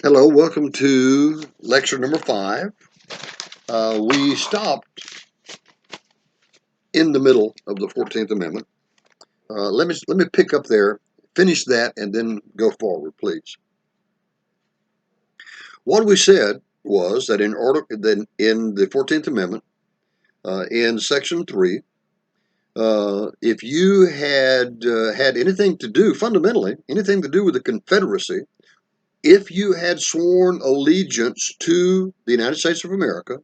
Hello, welcome to lecture number 5. We stopped in the middle of the 14th Amendment. Let me pick up there, finish that, and then go forward, please. What we said was that in the 14th Amendment, in Section 3, if you had anything to do, fundamentally, anything to do with the Confederacy, if you had sworn allegiance to the United States of America,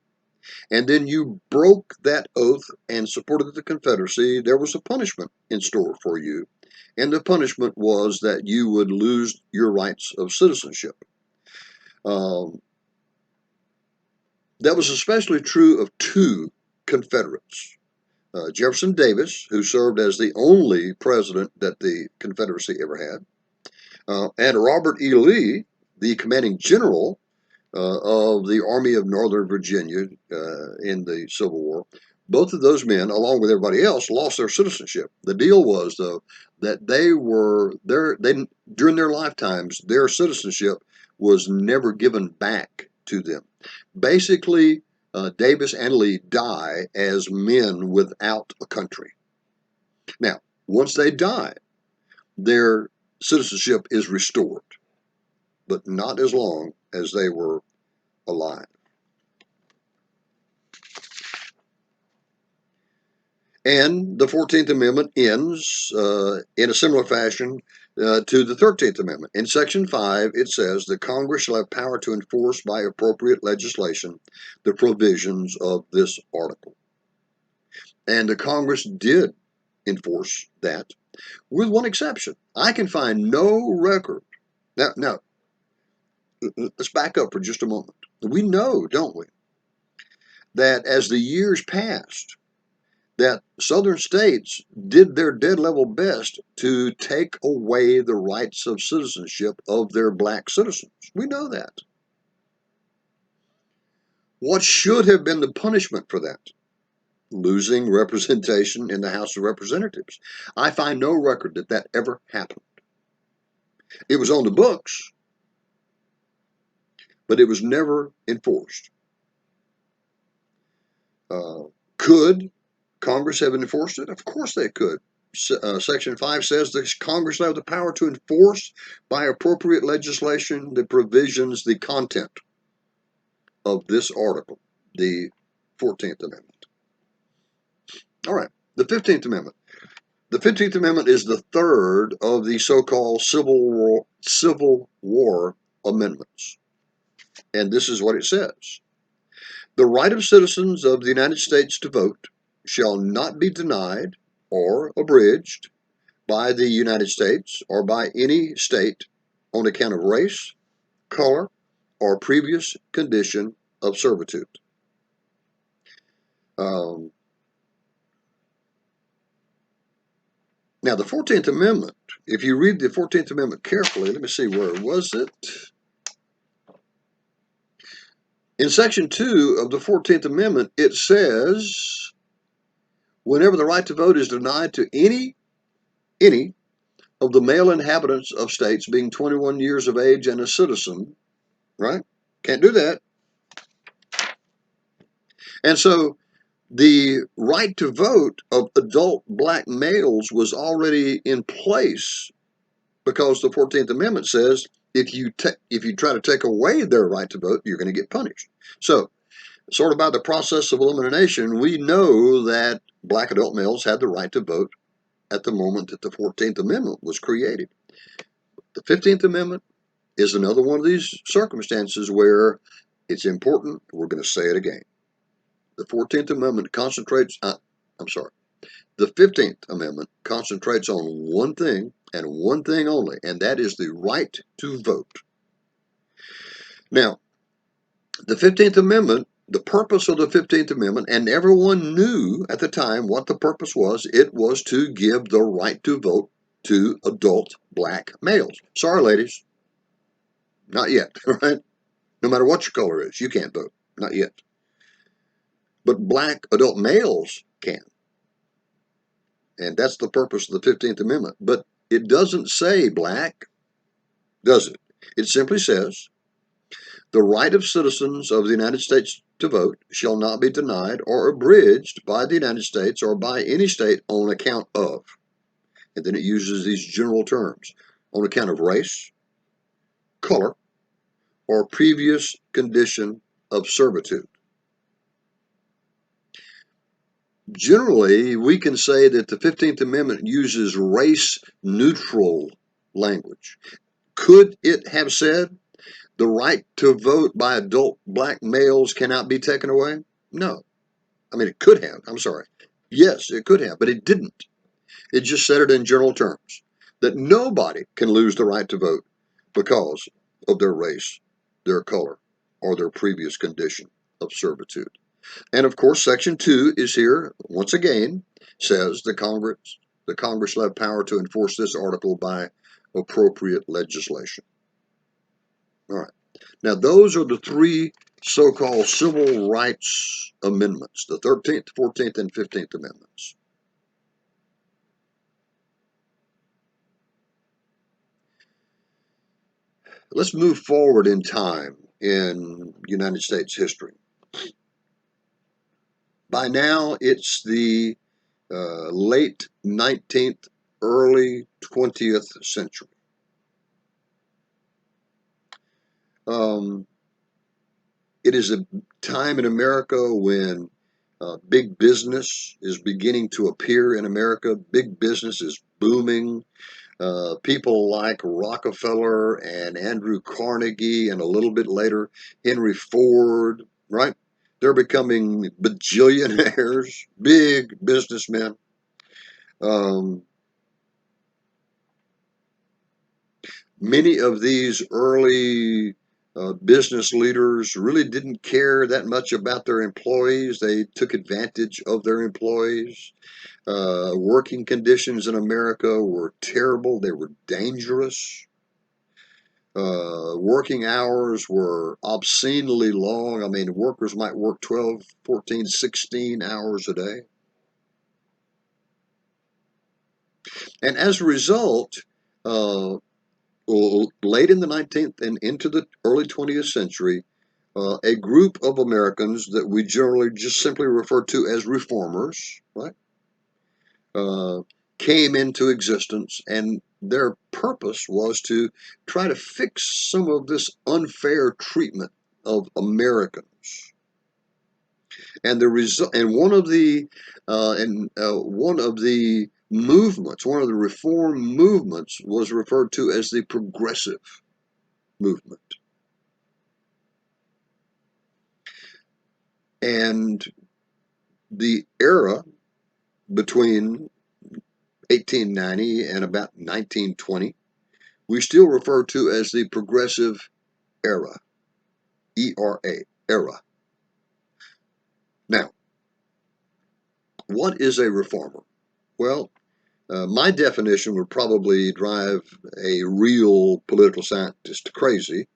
and then you broke that oath and supported the Confederacy, there was a punishment in store for you. And the punishment was that you would lose your rights of citizenship. That was especially true of two Confederates. Jefferson Davis, who served as the only president that the Confederacy ever had, and Robert E. Lee, the commanding general of the Army of Northern Virginia in the Civil War. Both of those men, along with everybody else, lost their citizenship. The deal was, though, that during their lifetimes, their citizenship was never given back to them. Basically, Davis and Lee die as men without a country. Now, once they die, their citizenship is restored, but not as long as they were alive. And the 14th Amendment ends in a similar fashion to the 13th Amendment. In Section 5, it says that Congress shall have power to enforce by appropriate legislation the provisions of this article. And the Congress did enforce that, with one exception. I can find no record. Now, let's back up for just a moment. We know, don't we, that as the years passed, that southern states did their dead level best to take away the rights of citizenship of their black citizens. We know that. What should have been the punishment for that? Losing representation in the House of Representatives. I find no record that that ever happened. It was on the books, but it was never enforced. Could Congress have enforced it? Of course they could. Section 5 says that Congress will have the power to enforce by appropriate legislation the provisions, the content of this article, the 14th Amendment. All right, the 15th Amendment. The 15th Amendment is the third of the so-called Civil War amendments. And this is what it says. The right of citizens of the United States to vote shall not be denied or abridged by the United States or by any state on account of race, color, or previous condition of servitude. Now, the 14th Amendment, if you read the 14th Amendment carefully, let me see, where was it? In Section 2 of the 14th Amendment, it says, whenever the right to vote is denied to any of the male inhabitants of states being 21 years of age and a citizen, right? Can't do that. And so the right to vote of adult black males was already in place because the 14th Amendment says if you try to take away their right to vote, you're going to get punished. So, sort of by the process of elimination, we know that black adult males had the right to vote at the moment that the 14th Amendment was created. The 15th Amendment is another one of these circumstances where it's important. We're going to say it again. The 14th Amendment concentrates, the 15th Amendment concentrates on one thing and one thing only, and that is the right to vote. Now, the 15th Amendment, the purpose of the 15th Amendment, and everyone knew at the time what the purpose was. It was to give the right to vote to adult black males. Sorry, ladies, not yet, right? No matter what your color is, you can't vote, not yet. But black adult males can. And that's the purpose of the 15th Amendment. But it doesn't say black, does it? It simply says The right of citizens of the United States to vote shall not be denied or abridged by the United States or by any state on account of, and then it uses these general terms, on account of race, color, or previous condition of servitude. Generally, we can say that the 15th Amendment uses race-neutral language. Could it have said the right to vote by adult black males cannot be taken away? No. I mean, it could have. I'm sorry. Yes, it could have, but it didn't. It just said it in general terms that nobody can lose the right to vote because of their race, their color, or their previous condition of servitude. And of course, Section 2 is here, once again, says the Congress will have power to enforce this article by appropriate legislation. All right. Now, those are the three so-called civil rights amendments, the 13th, 14th, and 15th Amendments. Let's move forward in time in United States history. By now, it's the late 19th, early 20th century. It is a time in America when big business is beginning to appear in America. Big business is booming. People like Rockefeller and Andrew Carnegie, and a little bit later, Henry Ford, right? They're becoming bajillionaires, big businessmen. Many of these early business leaders really didn't care that much about their employees. They took advantage of their employees. Working conditions in America were terrible. They were dangerous. Working hours were obscenely long. I mean, workers might work 12, 14, 16 hours a day. And as a result, uh, late in the 19th and into the early 20th century, a group of Americans that we generally just simply refer to as reformers, right, uh, came into existence, and their purpose was to try to fix some of this unfair treatment of Americans. And the result, and one of the movements, one of the reform movements, was referred to as the progressive movement. And the era between 1890 and about 1920, we still refer to as the progressive era, ERA, era. Now, what is a reformer? Well, my definition would probably drive a real political scientist crazy,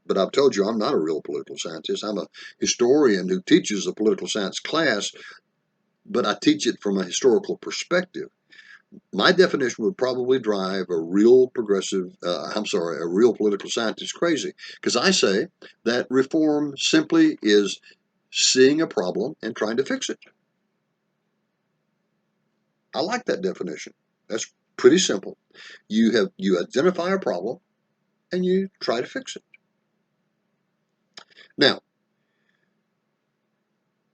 but I've told you I'm not a real political scientist. I'm a historian who teaches a political science class, but I teach it from a historical perspective. My definition would probably drive a real a real political scientist crazy, because I say that reform simply is seeing a problem and trying to fix it. I like that definition. That's pretty simple. You identify a problem and you try to fix it. Now,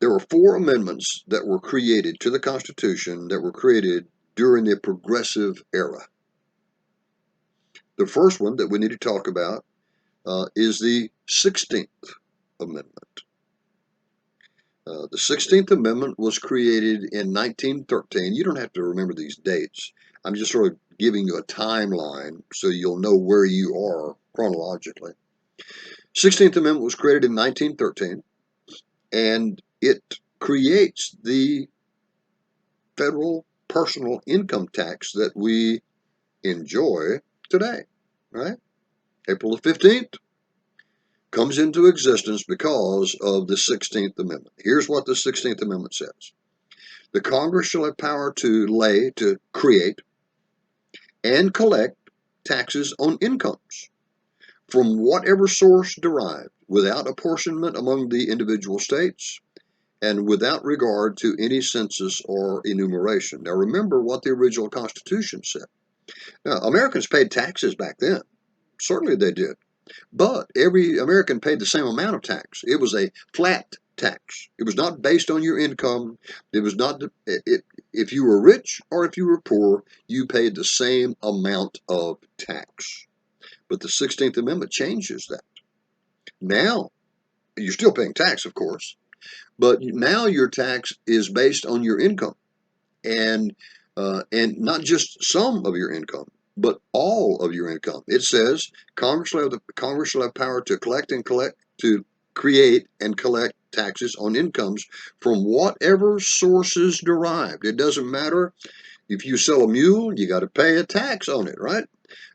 there were 4 amendments that were created to the Constitution that were created during the progressive era. The first one that we need to talk about is the 16th Amendment. The 16th Amendment was created in 1913. You don't have to remember these dates. I'm just sort of giving you a timeline so you'll know where you are chronologically. 16th Amendment was created in 1913, and it creates the federal personal income tax that we enjoy today, right? April the 15th comes into existence because of the 16th Amendment. Here's what the 16th Amendment says. The Congress shall have power to create, and collect taxes on incomes from whatever source derived, without apportionment among the individual states, and without regard to any census or enumeration. Now remember what the original Constitution said. Now, Americans paid taxes back then. Certainly they did. But every American paid the same amount of tax. It was a flat tax. It was not based on your income. It was not, if you were rich or if you were poor, you paid the same amount of tax. But the 16th Amendment changes that. Now, you're still paying tax, of course, but now your tax is based on your income, and not just some of your income, but all of your income. It says Congress shall have power to create and collect taxes on incomes from whatever sources derived. It doesn't matter if you sell a mule, you got to pay a tax on it, right?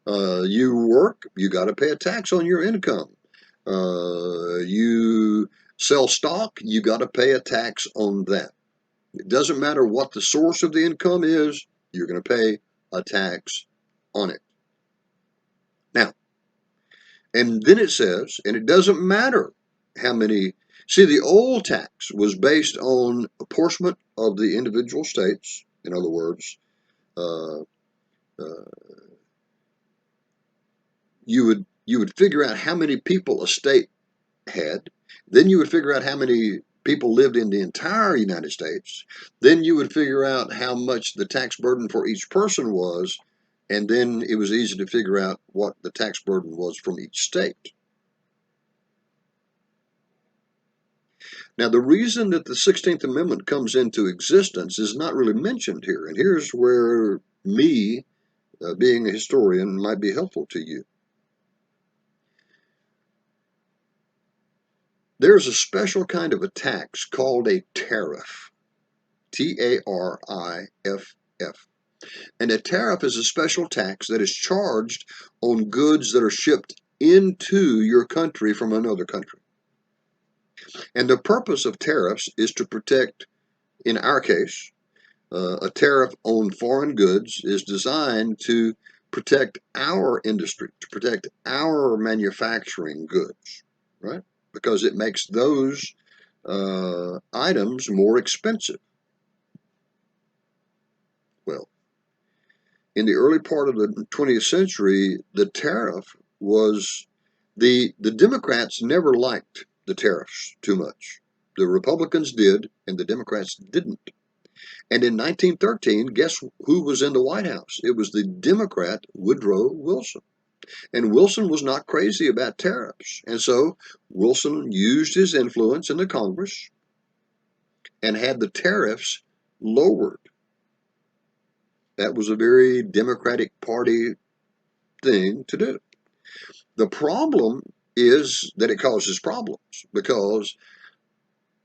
You work, you got to pay a tax on your income. You sell stock, you got to pay a tax on that. It doesn't matter what the source of the income is, you're going to pay a tax on it. Now, and then it says, and it doesn't matter how many, see, the old tax was based on apportionment of the individual states. In other words, uh, uh, you would figure out how many people a state had. Then you would figure out how many people lived in the entire United States. Then you would figure out how much the tax burden for each person was. And then it was easy to figure out what the tax burden was from each state. Now, the reason that the 16th Amendment comes into existence is not really mentioned here. And here's where me, being a historian, might be helpful to you. There's a special kind of a tax called a tariff. Tariff. And a tariff is a special tax that is charged on goods that are shipped into your country from another country. And the purpose of tariffs is to protect, in our case, a tariff on foreign goods is designed to protect our industry, to protect our manufacturing goods, right? Because it makes those items more expensive. Well, in the early part of the 20th century, the tariff was the Democrats never liked the tariffs too much. The Republicans did, and the Democrats didn't. And in 1913, guess who was in the White House? It was the Democrat Woodrow Wilson. And Wilson was not crazy about tariffs. And so Wilson used his influence in the Congress and had the tariffs lowered. That was a very Democratic Party thing to do. The problem is that it causes problems because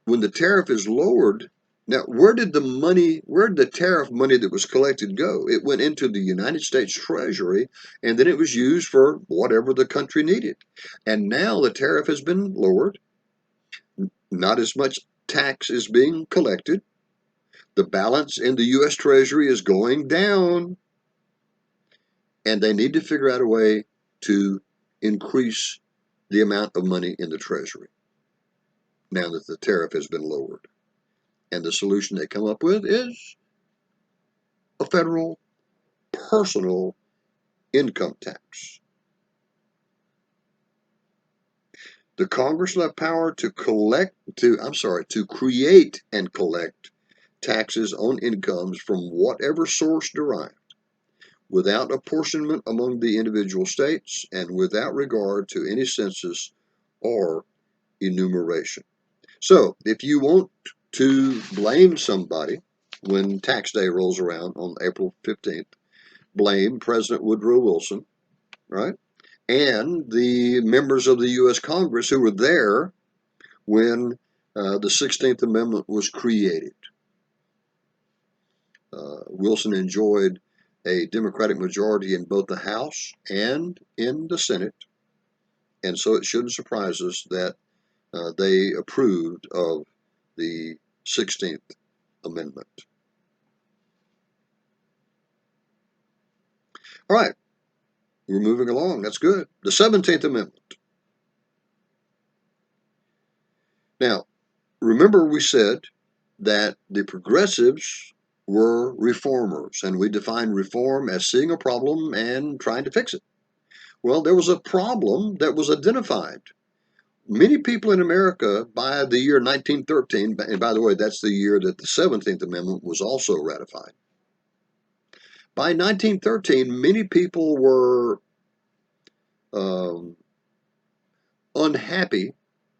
when the tariff is lowered, now where did the tariff money that was collected go? It went into the United States Treasury and then it was used for whatever the country needed. And now the tariff has been lowered. Not as much tax is being collected. The balance in the U.S. Treasury is going down. And they need to figure out a way to increase the amount of money in the Treasury now that the tariff has been lowered. And the solution they come up with is a federal personal income tax. The Congress will have power to create and collect taxes on incomes from whatever source derived, without apportionment among the individual states and without regard to any census or enumeration. So, if you want to blame somebody when tax day rolls around on April 15th, blame President Woodrow Wilson, right? And the members of the U.S. Congress who were there when the 16th Amendment was created. Wilson enjoyed a Democratic majority in both the House and in the Senate, and so it shouldn't surprise us that they approved of the 16th Amendment. All right, we're moving along. That's good. The 17th Amendment. Now, remember we said that the progressives were reformers, and we defined reform as seeing a problem and trying to fix it. Well, there was a problem that was identified. Many people in America by the year 1913, and by the way, that's the year that the 17th Amendment was also ratified. By 1913, many people were um, unhappy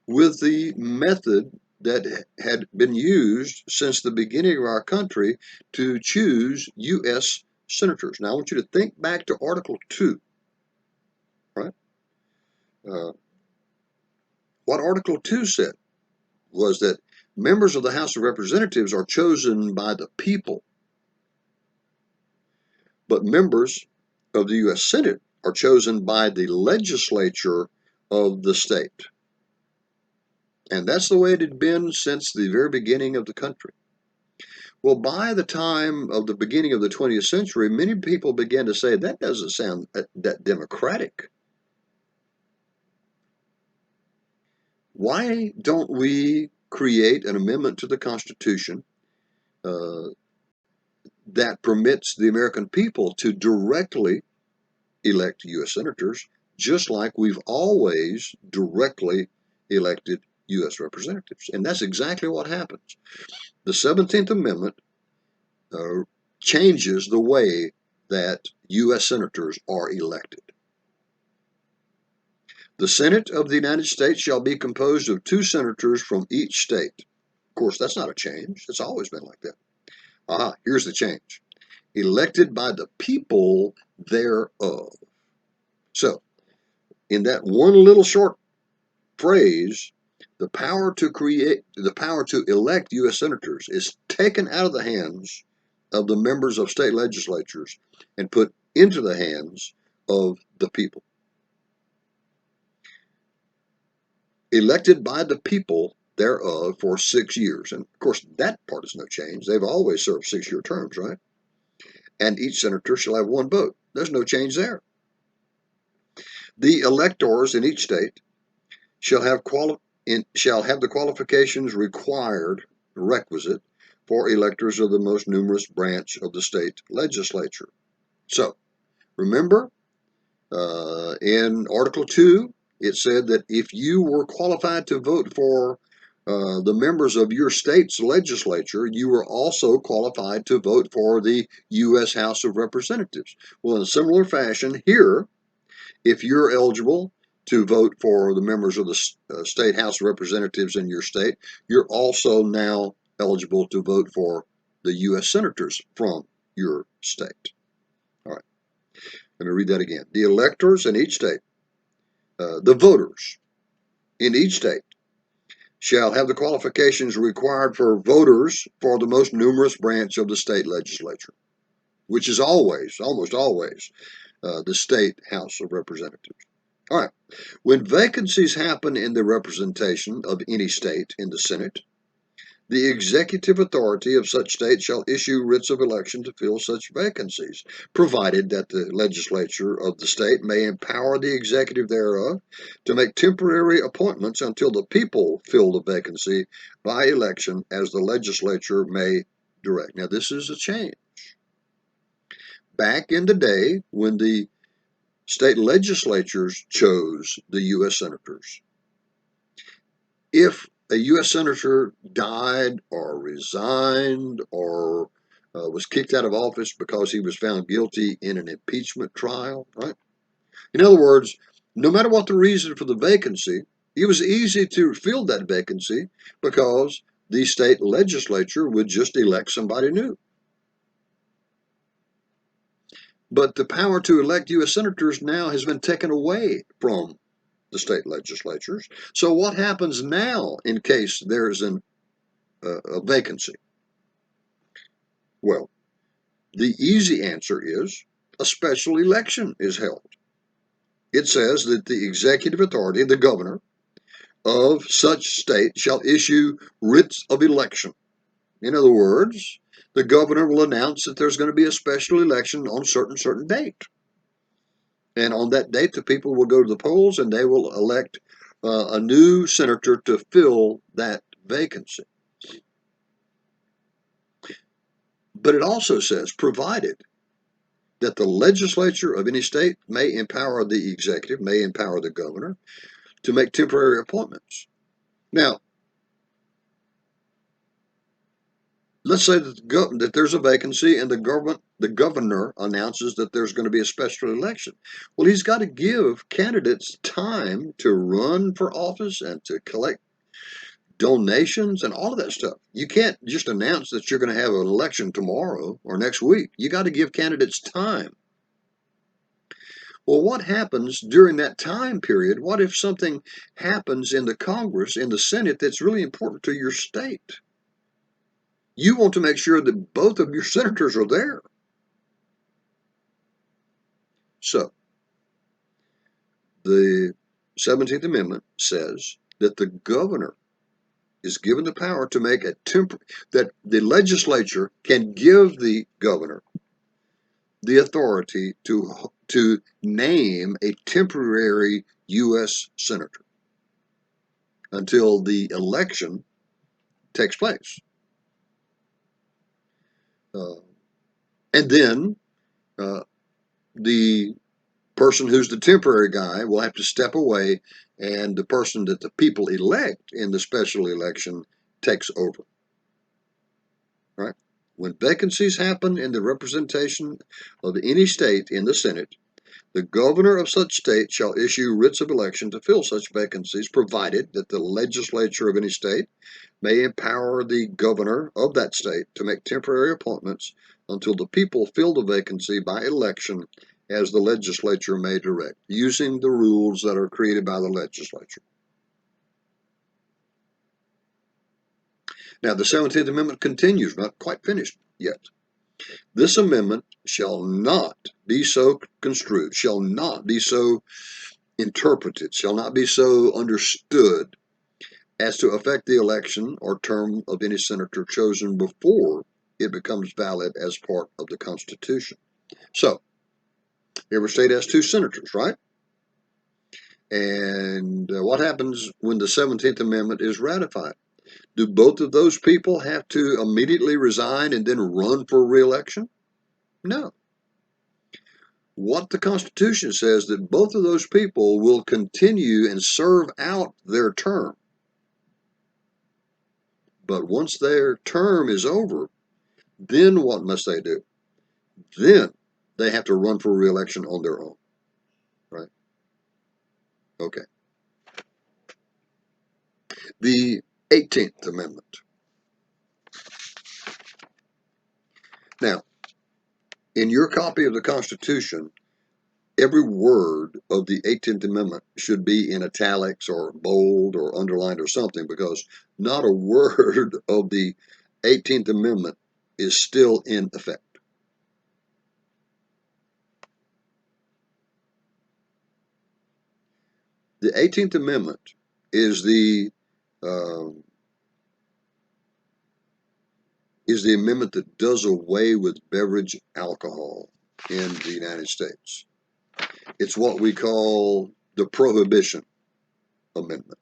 with the method that had been used since the beginning of our country to choose U.S. senators. Now, I want you to think back to Article 2, right? Uh, what Article 2 said was that members of the House of Representatives are chosen by the people, but members of the U.S. Senate are chosen by the legislature of the state. And that's the way it had been since the very beginning of the country. Well, by the time of the beginning of the 20th century, many people began to say that doesn't sound that democratic. Why don't we create an amendment to the Constitution uh, that permits the American people to directly elect U.S. senators, just like we've always directly elected U.S. representatives? And that's exactly what happens. The 17th Amendment changes the way that U.S. senators are elected. The Senate of the United States shall be composed of 2 senators from each state. Of course, that's not a change. It's always been like that. Here's the change. Elected by the people thereof. So, in that one little short phrase, the power to elect U.S. senators is taken out of the hands of the members of state legislatures and put into the hands of the people. Elected by the people thereof for 6 years. And of course, that part is no change. They've always served 6-year terms, right? And each senator shall have 1 vote. There's no change there. The electors in each state shall have the qualifications requisite for electors of the most numerous branch of the state legislature. So, remember, in Article 2, it said that if you were qualified to vote for the members of your state's legislature, you were also qualified to vote for the U.S. House of Representatives. Well, in a similar fashion, here, if you're eligible to vote for the members of the state House of Representatives in your state, you're also now eligible to vote for the U.S. senators from your state. All right, let me read that again. The electors in each state, the voters in each state, shall have the qualifications required for voters for the most numerous branch of the state legislature, which is always, almost always, the state House of Representatives. All right. When vacancies happen in the representation of any state in the Senate, the executive authority of such state shall issue writs of election to fill such vacancies, provided that the legislature of the state may empower the executive thereof to make temporary appointments until the people fill the vacancy by election as the legislature may direct. Now, this is a change. Back in the day when the state legislatures chose the U.S. senators, if a U.S. senator died or resigned or was kicked out of office because he was found guilty in an impeachment trial, right? In other words, no matter what the reason for the vacancy, it was easy to fill that vacancy because the state legislature would just elect somebody new. But the power to elect U.S. senators now has been taken away from the state legislatures. So what happens now in case there's a vacancy? Well, the easy answer is a special election is held. It says that the executive authority, the governor of such state, shall issue writs of election. In other words, the governor will announce that there's going to be a special election on certain date. And on that date, the people will go to the polls and they will elect a new senator to fill that vacancy. But it also says, provided that the legislature of any state may empower the executive, may empower the governor to make temporary appointments. Now, let's say that there's a vacancy and the governor announces that there's going to be a special election. Well, he's got to give candidates time to run for office and to collect donations and all of that stuff. You can't just announce that you're going to have an election tomorrow or next week. You got to give candidates time. Well, what happens during that time period? What if something happens in the Congress, in the Senate, that's really important to your state? You want to make sure that both of your senators are there. So, the 17th Amendment says that the governor is given the power to make that the legislature can give the governor the authority to name a temporary U.S. senator until the election takes place. And then the person who's the temporary guy will have to step away, and the person that the people elect in the special election takes over. Right? When vacancies happen in the representation of any state in the Senate, the governor of such state shall issue writs of election to fill such vacancies, provided that the legislature of any state may empower the governor of that state to make temporary appointments until the people fill the vacancy by election as the legislature may direct, using the rules that are created by the legislature. Now, the 17th Amendment continues, not quite finished yet. This amendment shall not be so construed, shall not be so interpreted, shall not be so understood as to affect the election or term of any senator chosen before it becomes valid as part of the Constitution. So, every state has 2 senators, right? And what happens when the 17th Amendment is ratified? Do both of those people have to immediately resign and then run for re-election? No. What the Constitution says that both of those people will continue and serve out their term. But once their term is over, then what must they do? Then they have to run for re-election on their own. Right? Okay. The 18th Amendment. Now, in your copy of the Constitution, every word of the 18th Amendment should be in italics or bold or underlined or something, because not a word of the 18th Amendment is still in effect. The 18th Amendment is the amendment that does away with beverage alcohol in the United States. It's what we call the Prohibition Amendment.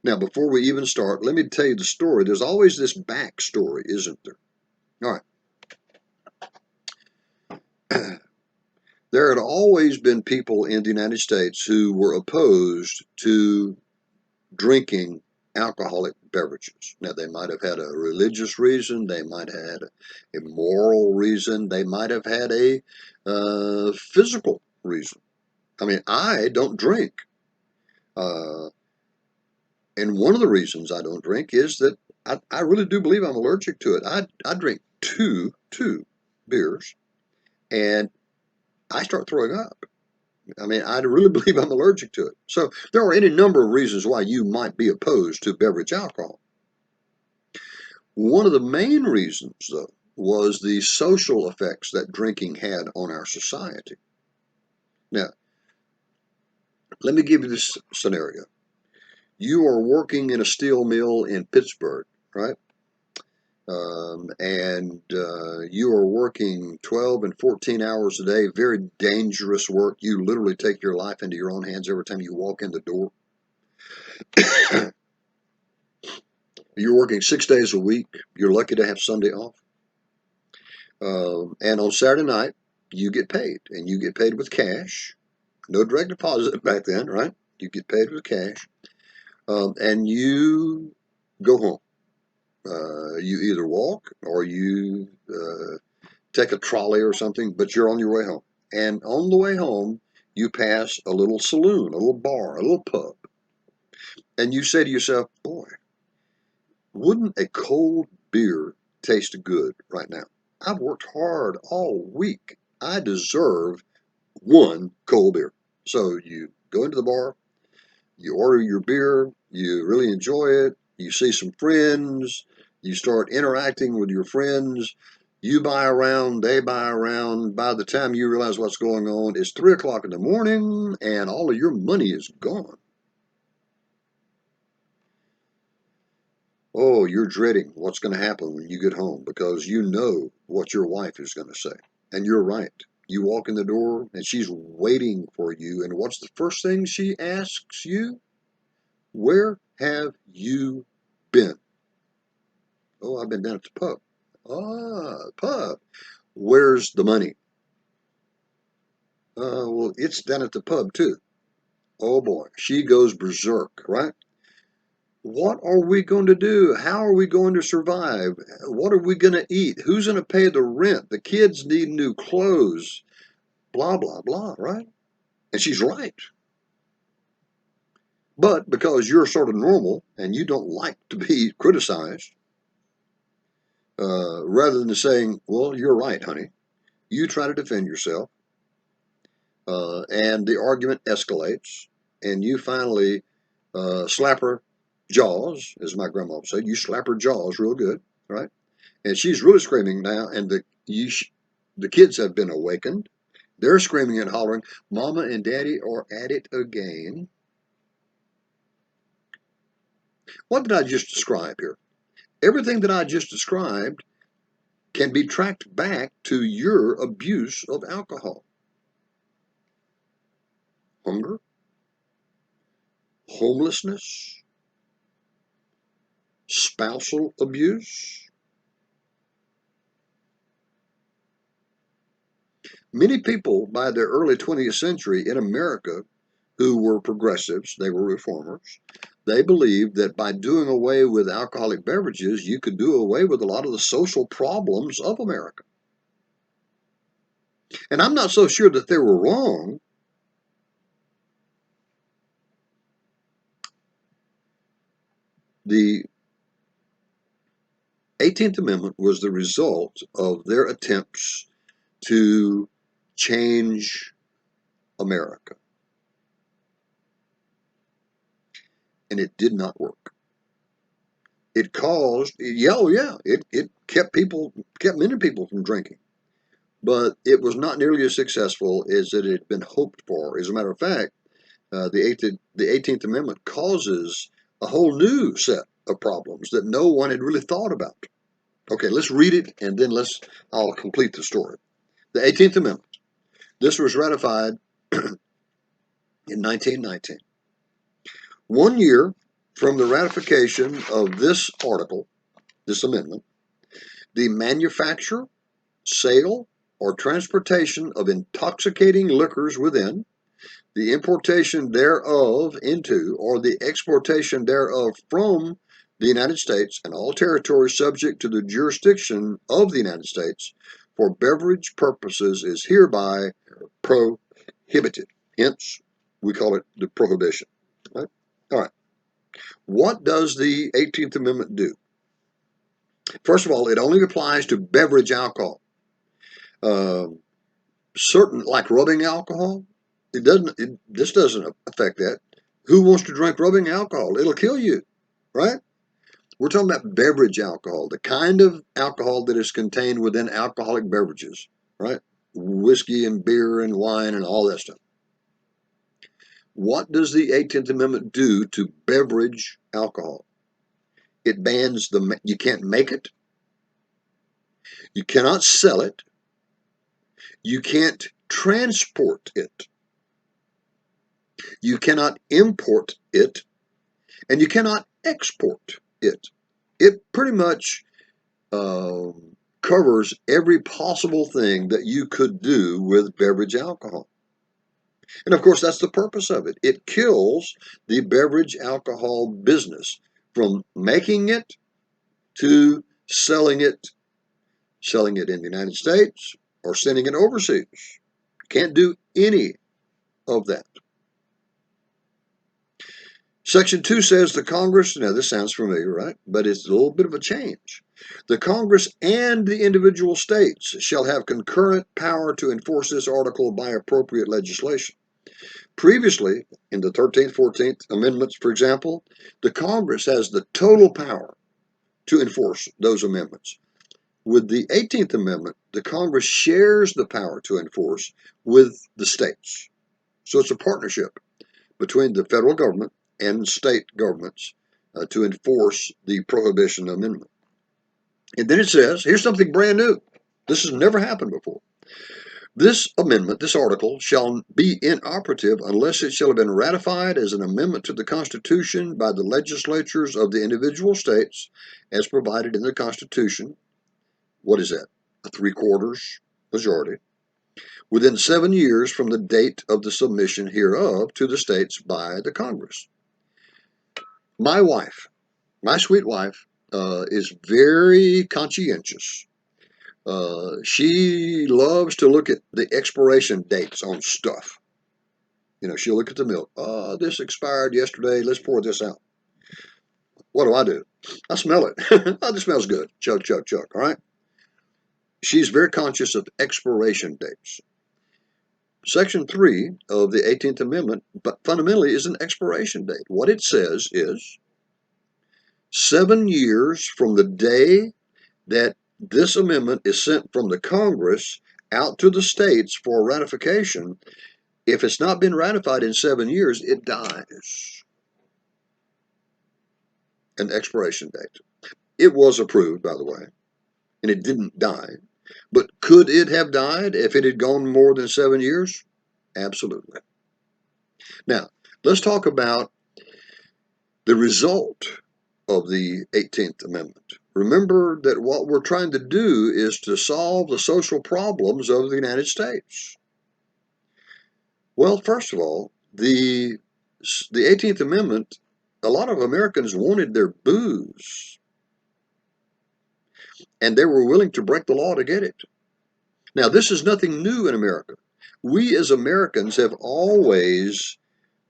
Now, before we even start, let me tell you the story. There's always this backstory, isn't there? All right. There had always been people in the United States who were opposed to drinking alcoholic beverages. Now, they might have had a religious reason, they might have had a moral reason, they might have had a physical reason. I mean, I don't drink. And one of the reasons I don't drink is that I really do believe I'm allergic to it. I drink two beers and I start throwing up. I mean, I really believe I'm allergic to it. So there are any number of reasons why you might be opposed to beverage alcohol. One of the main reasons, though, was the social effects that drinking had on our society. Now, let me give you this scenario. You are working in a steel mill in Pittsburgh, right? And you are working 12 and 14 hours a day, very dangerous work. You literally take your life into your own hands every time you walk in the door. You're working 6 days a week. You're lucky to have Sunday off. And on Saturday night, you get paid, and you get paid with cash. No direct deposit back then, right? You get paid with cash, and you go home. You either walk or you take a trolley or something, but you're on your way home. And on the way home, you pass a little saloon, a little bar, a little pub, and you say to yourself, boy, wouldn't a cold beer taste good right now? I've worked hard all week. I deserve one cold beer. So you go into the bar, you order your beer, you really enjoy it, you see some friends, you start interacting with your friends, you buy around, they buy around. By the time you realize what's going on, it's 3 o'clock in the morning and all of your money is gone. Oh, you're dreading what's going to happen when you get home because you know what your wife is going to say. And you're right. You walk in the door and she's waiting for you. And what's the first thing she asks you? Where have you been? Oh, I've been down at the pub. Ah, pub. Where's the money? Well, it's down at the pub too. Oh boy, she goes berserk, right? What are we going to do? How are we going to survive? What are we going to eat? Who's going to pay the rent? The kids need new clothes. Blah, blah, blah, right? And she's right. But because you're sort of normal and you don't like to be criticized, rather than saying, well, you're right, honey, you try to defend yourself, and the argument escalates, and you finally slap her jaws, as my grandma said. You slap her jaws real good, right? And she's really screaming now, and the kids have been awakened. They're screaming and hollering, Mama and Daddy are at it again. What did I just describe here? Everything that I just described can be tracked back to your abuse of alcohol. Hunger, homelessness, spousal abuse. Many people by the early 20th century in America who were progressives, they were reformers, they believed that by doing away with alcoholic beverages, you could do away with a lot of the social problems of America. And I'm not so sure that they were wrong. The 18th Amendment was the result of their attempts to change America. And it did not work. It caused, it kept many people from drinking. But it was not nearly as successful as it had been hoped for. As a matter of fact, the 18th Amendment causes a whole new set of problems that no one had really thought about. Okay, let's read it and then I'll complete the story. The 18th Amendment. This was ratified in 1919. 1 year from the ratification of this article, this amendment, the manufacture, sale, or transportation of intoxicating liquors within, the importation thereof into, or the exportation thereof from the United States and all territories subject to the jurisdiction of the United States for beverage purposes is hereby prohibited. Hence, we call it the prohibition. Right? All right. What does the 18th Amendment do? First of all, it only applies to beverage alcohol. Certain, like rubbing alcohol, this doesn't affect that. Who wants to drink rubbing alcohol? It'll kill you, right? We're talking about beverage alcohol, the kind of alcohol that is contained within alcoholic beverages, right? Whiskey and beer and wine and all that stuff. What does the 18th Amendment do to beverage alcohol? It bans you can't make it, you cannot sell it, you can't transport it, you cannot import it, and you cannot export it. It pretty much covers every possible thing that you could do with beverage alcohol. And of course, that's the purpose of it. It kills the beverage alcohol business from making it to selling it in the United States or sending it overseas. Can't do any of that. Section 2 says the Congress, now this sounds familiar, right? But it's a little bit of a change. The Congress and the individual states shall have concurrent power to enforce this article by appropriate legislation. Previously, in the 13th, 14th Amendments, for example, the Congress has the total power to enforce those amendments. With the 18th Amendment, the Congress shares the power to enforce with the states. So it's a partnership between the federal government and state governments to enforce the Prohibition Amendment. And then it says, here's something brand new. This has never happened before. This amendment, this article, shall be inoperative unless it shall have been ratified as an amendment to the Constitution by the legislatures of the individual states as provided in the Constitution. What is that? A 3/4 majority. Within 7 years from the date of the submission hereof to the states by the Congress. My wife, my sweet wife, is very conscientious. She loves to look at the expiration dates on stuff. You know, she'll look at the milk. Oh, this expired yesterday. Let's pour this out. What do? I smell it. Oh, this smells good. Chug, chug, chug. All right. She's very conscious of expiration dates. Section 3 of the 18th Amendment, but fundamentally is an expiration date. What it says is 7 years from the day that this amendment is sent from the Congress out to the states for ratification. If it's not been ratified in 7 years, it dies. An expiration date. It was approved, by the way, and it didn't die. But could it have died if it had gone more than 7 years? Absolutely. Now, let's talk about the result of the 18th Amendment. Remember that what we're trying to do is to solve the social problems of the United States. Well, first of all, the 18th Amendment, a lot of Americans wanted their booze, and they were willing to break the law to get it. Now, this is nothing new in America. We as Americans have always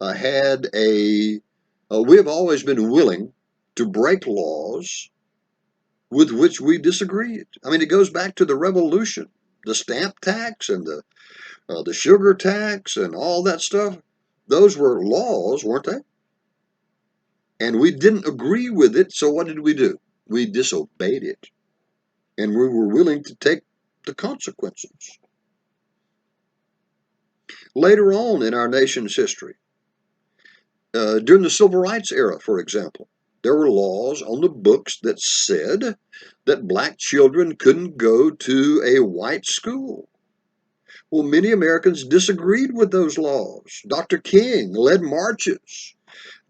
we have always been willing to break laws with which we disagreed. I mean, it goes back to the Revolution, the stamp tax and the sugar tax and all that stuff. Those were laws, weren't they? And we didn't agree with it, so what did we do? We disobeyed it. And we were willing to take the consequences. Later on in our nation's history, during the Civil Rights era, for example, there were laws on the books that said that black children couldn't go to a white school. Well, many Americans disagreed with those laws. Dr. King led marches.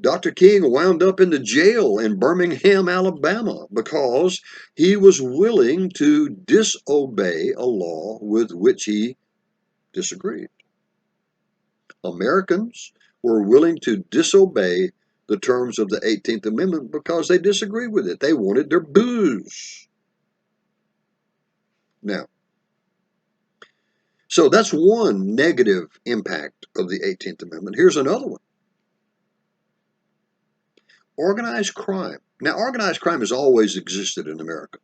Dr. King wound up in the jail in Birmingham, Alabama, because he was willing to disobey a law with which he disagreed. Americans were willing to disobey the terms of the 18th Amendment because they disagreed with it. They wanted their booze. Now, so that's one negative impact of the 18th Amendment. Here's another one. Organized crime. Now, organized crime has always existed in America.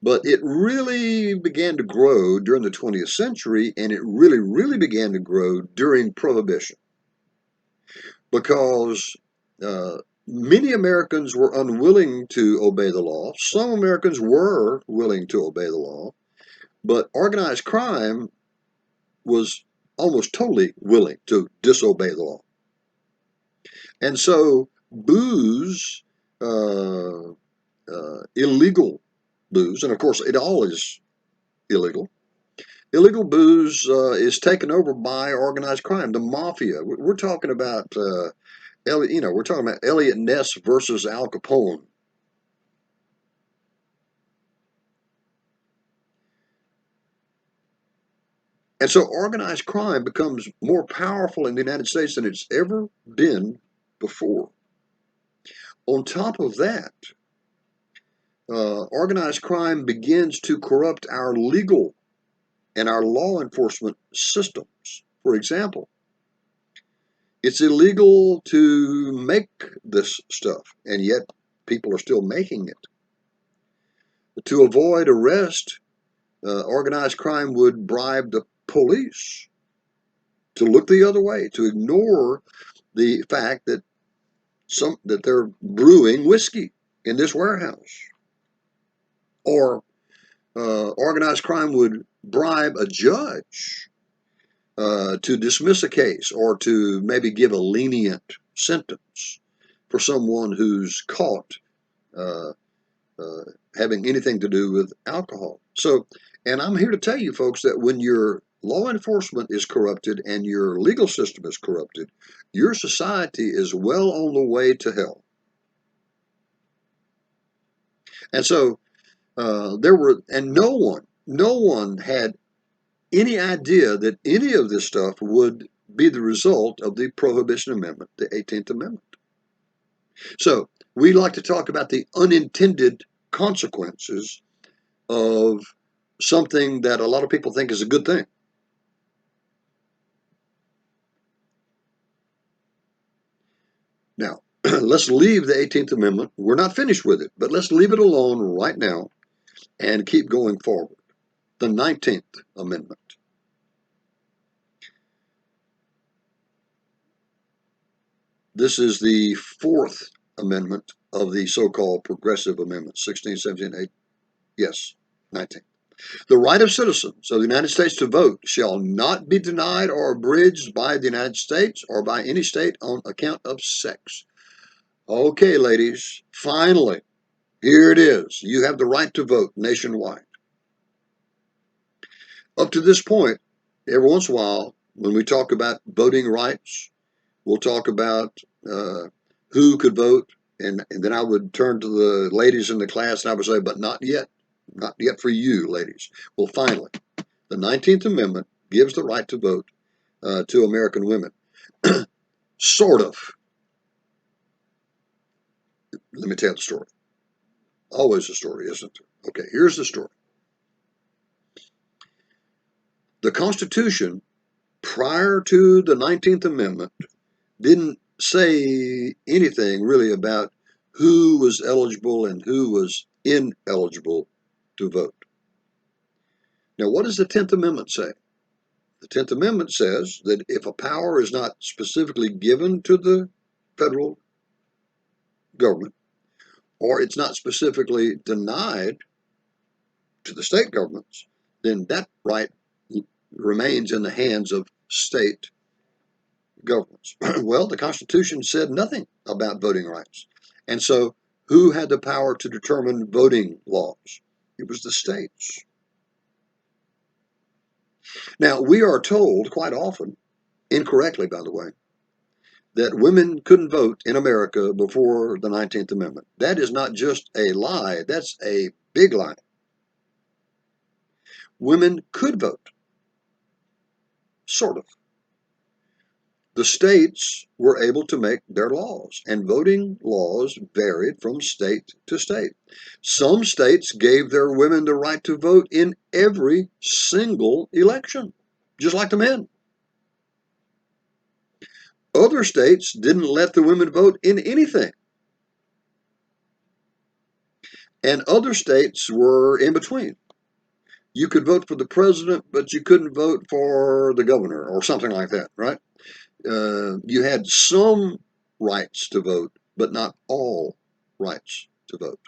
But it really began to grow during the 20th century, and it really began to grow during Prohibition. Because many Americans were unwilling to obey the law. Some Americans were willing to obey the law. But organized crime was almost totally willing to disobey the law. And so booze, illegal booze, and of course it all is illegal. Illegal booze is taken over by organized crime, the mafia. We're talking about we're talking about Elliot Ness versus Al Capone. And so organized crime becomes more powerful in the United States than it's ever been before. On top of that, organized crime begins to corrupt our legal and our law enforcement systems. For example, it's illegal to make this stuff, and yet people are still making it. To avoid arrest, organized crime would bribe the police to look the other way, to ignore the fact that they're brewing whiskey in this warehouse. Or organized crime would bribe a judge to dismiss a case or to maybe give a lenient sentence for someone who's caught uh, uh, having anything to do with alcohol. So, and I'm here to tell you, folks, that when your law enforcement is corrupted and your legal system is corrupted, your society is well on the way to hell. And so no one had any idea that any of this stuff would be the result of the Prohibition Amendment, the 18th Amendment. So we like to talk about the unintended consequences of something that a lot of people think is a good thing. Now, let's leave the 18th Amendment. We're not finished with it, but let's leave it alone right now and keep going forward. The 19th Amendment. This is the fourth amendment of the so-called Progressive Amendments, 16, 17, 8. Yes, 19. The right of citizens of the United States to vote shall not be denied or abridged by the United States or by any state on account of sex. Okay, ladies, finally, here it is. You have the right to vote nationwide. Up to this point, every once in a while, when we talk about voting rights, we'll talk about who could vote, and then I would turn to the ladies in the class and I would say, but not yet for you, ladies. Well, finally, the 19th Amendment gives the right to vote to American women. Sort of. Let me tell the story. Always a story, isn't it? Okay, here's the story. The Constitution, prior to the 19th Amendment, didn't say anything really about who was eligible and who was ineligible to vote. Now, what does the 10th Amendment say? The 10th Amendment says that if a power is not specifically given to the federal government, or it's not specifically denied to the state governments, then that right remains in the hands of state governments. Well, the Constitution said nothing about voting rights. And so who had the power to determine voting laws? It was the states. Now, we are told quite often, incorrectly by the way, that women couldn't vote in America before the 19th Amendment. That is not just a lie, that's a big lie. Women could vote, sort of. The states were able to make their laws, and voting laws varied from state to state. Some states gave their women the right to vote in every single election, just like the men. Other states didn't let the women vote in anything. And other states were in between. You could vote for the president, but you couldn't vote for the governor or something like that, right? You had some rights to vote, but not all rights to vote.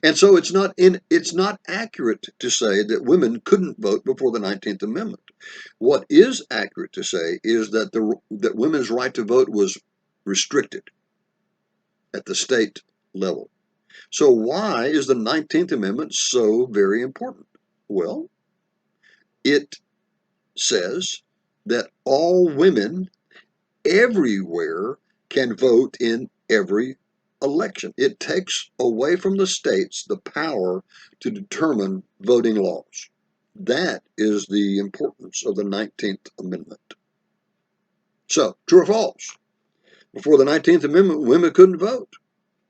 And so it's not accurate to say that women couldn't vote before the 19th Amendment. What is accurate to say is that that women's right to vote was restricted at the state level. So why is the 19th Amendment so very important? Well, it says that all women everywhere can vote in every election. It takes away from the states the power to determine voting laws. That is the importance of the 19th Amendment. So, true or false? Before the 19th Amendment, women couldn't vote.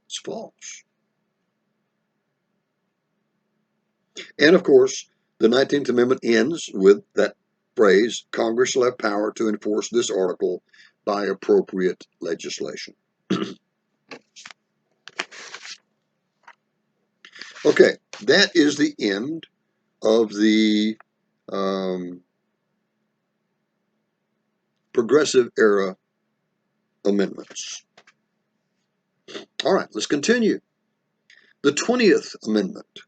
It's false. And of course, the 19th Amendment ends with that phrase, Congress shall have power to enforce this article by appropriate legislation. Okay, that is the end of the Progressive Era amendments. All right, let's continue. The 20th Amendment.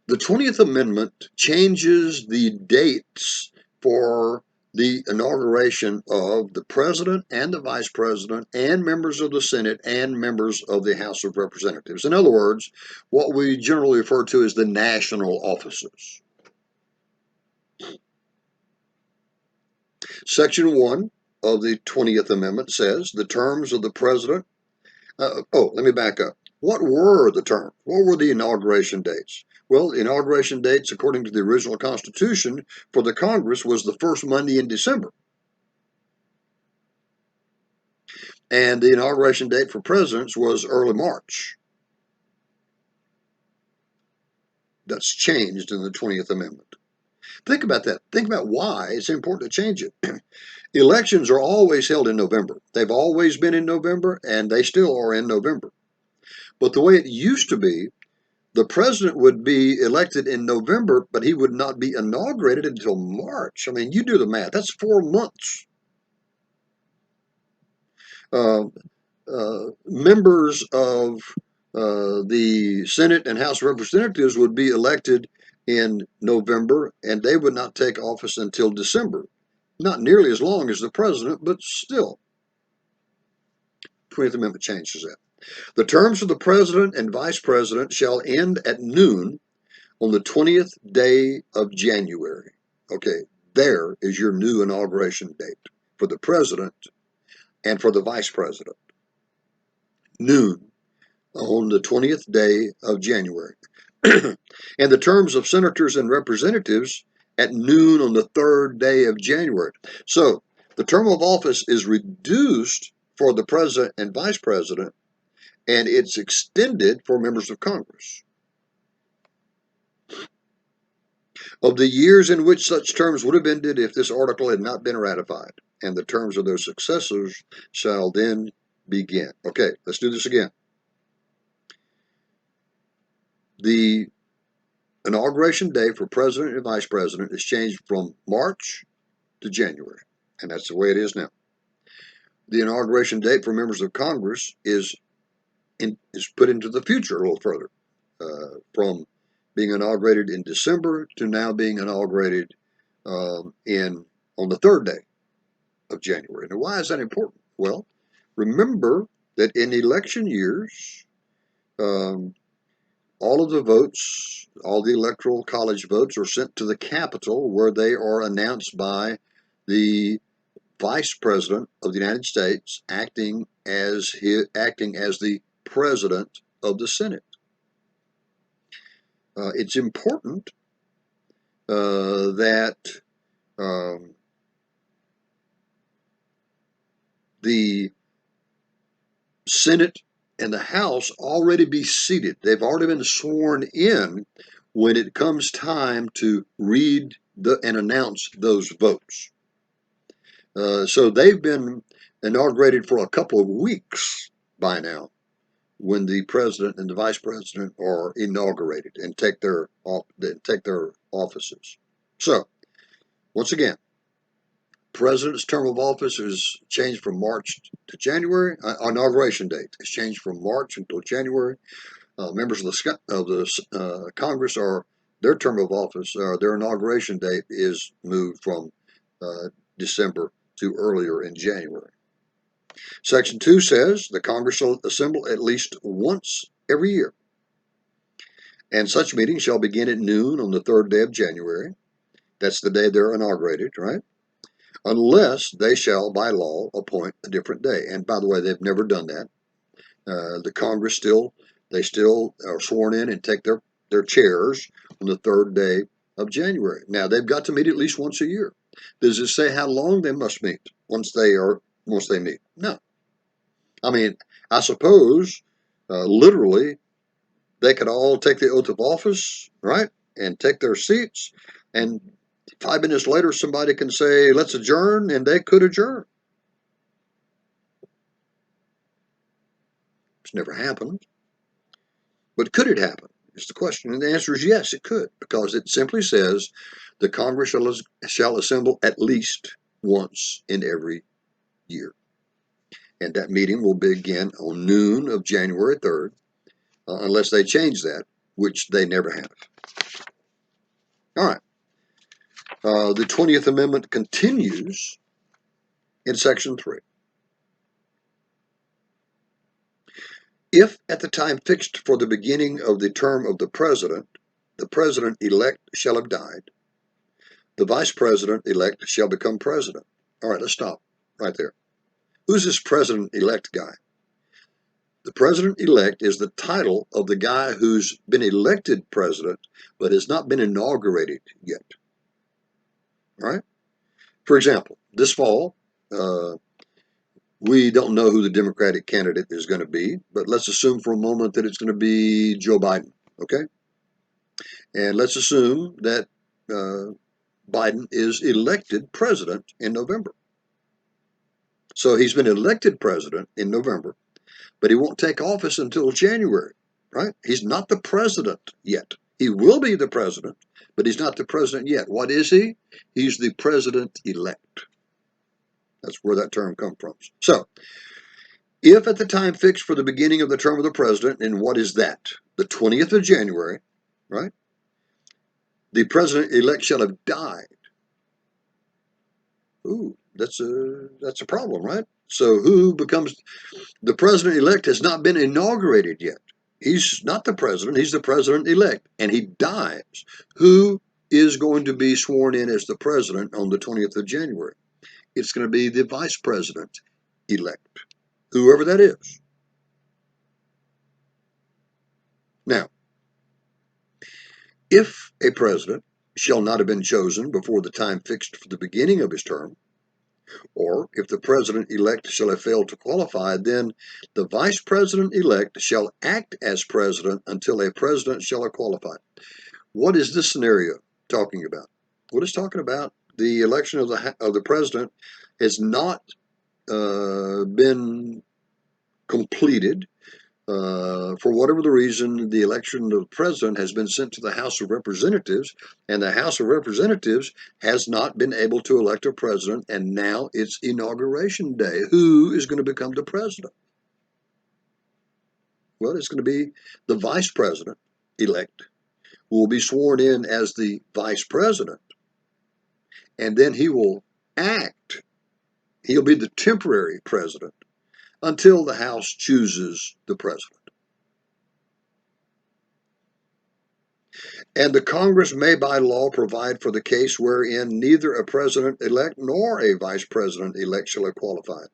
The 20th Amendment changes the dates for the inauguration of the president and the vice president and members of the Senate and members of the House of Representatives. In other words, what we generally refer to as the national offices. Section 1 of the 20th Amendment says the terms of the president. Let me back up. What were the terms? What were the inauguration dates? Well, the inauguration dates, according to the original Constitution for the Congress, was the first Monday in December. And the inauguration date for presidents was early March. That's changed in the 20th Amendment. Think about that. Think about why it's important to change it. Elections are always held in November. They've always been in November, and they still are in November. But the way it used to be, the president would be elected in November, but he would not be inaugurated until March. I mean, you do the math. That's 4 months. Members of the Senate and House of Representatives would be elected in November, and they would not take office until December. Not nearly as long as the president, but still. 20th Amendment changes that. The terms of the president and vice president shall end at noon on the 20th day of January. Okay, there is your new inauguration date for the president and for the vice president. Noon on the 20th day of January. And the terms of senators and representatives at noon on the 3rd day of January. So the term of office is reduced for the president and vice president, and it's extended for members of Congress. Of the years in which such terms would have ended if this article had not been ratified, and the terms of their successors shall then begin. Okay, let's do this again. The inauguration day for president and vice president is changed from March to January, and that's the way it is now. The inauguration date for members of Congress is put into the future a little further, from being inaugurated in December to now being inaugurated on the 3rd day of January. Now, why is that important? Well, remember that in election years, all of the votes, all the electoral college votes are sent to the Capitol, where they are announced by the Vice President of the United States, acting as the President of the Senate. It's important that the Senate and the House already be seated. They've already been sworn in when it comes time to read and announce those votes. So they've been inaugurated for a couple of weeks by now when the president and the vice president are inaugurated and take their offices. So, once again, president's term of office is changed from March to January. Inauguration date is changed from March until January. Members of the Congress their term of office, their inauguration date is moved from December to earlier in January. Section 2 says the Congress shall assemble at least once every year, and such meeting shall begin at noon on the 3rd day of January. That's the day they're inaugurated, right? unless they shall by law appoint a different day. And by the way, they've never done that. The Congress still are sworn in and take their chairs on the third day of January. Now they've got to meet at least once a year. Does it say how long they must meet once they meet? No. I mean, I suppose literally they could all take the oath of office, right, and take their seats, and 5 minutes later somebody can say, let's adjourn, and they could adjourn. It's never happened. But could it happen? Is the question. And the answer is yes, it could, because it simply says the Congress shall assemble at least once in every year. And that meeting will begin on noon of January 3rd, unless they change that, which they never have. All right. The 20th Amendment continues in Section 3. If at the time fixed for the beginning of the term of the president-elect shall have died, the vice president-elect shall become president. All right, let's stop right there. Who's this president-elect guy? The president-elect is the title of the guy who's been elected president but has not been inaugurated yet. All right? For example, this fall, we don't know who the Democratic candidate is going to be, but let's assume for a moment that it's going to be Joe Biden, okay? And let's assume that Biden is elected president in November. So he's been elected president in November, but he won't take office until January, right? He's not the president yet. He will be the president, but he's not the president yet. What is he? He's the president-elect. That's where that term comes from. So, if at the time fixed for the beginning of the term of the president, and what is that? The 20th of January, right? The president-elect shall have died. Ooh, that's a problem, right? So who becomes the president-elect has not been inaugurated yet. He's not the president, he's the president-elect, and he dies. Who is going to be sworn in as the president on the 20th of January? It's going to be the vice president-elect, whoever that is. Now, if a president shall not have been chosen before the time fixed for the beginning of his term, or if the president-elect shall have failed to qualify, then the vice president-elect shall act as president until a president shall have qualified. What is this scenario talking about? Well, it's talking about the election of the president has not been completed. For whatever the reason, the election of the president has been sent to the House of Representatives, and the House of Representatives has not been able to elect a president, and now it's inauguration day. Who is going to become the president? Well, it's going to be the vice president-elect, who will be sworn in as the vice president, and then he will act. He'll be the temporary president until the House chooses the president. And the Congress may by law provide for the case wherein neither a president-elect nor a vice president-elect shall have qualified.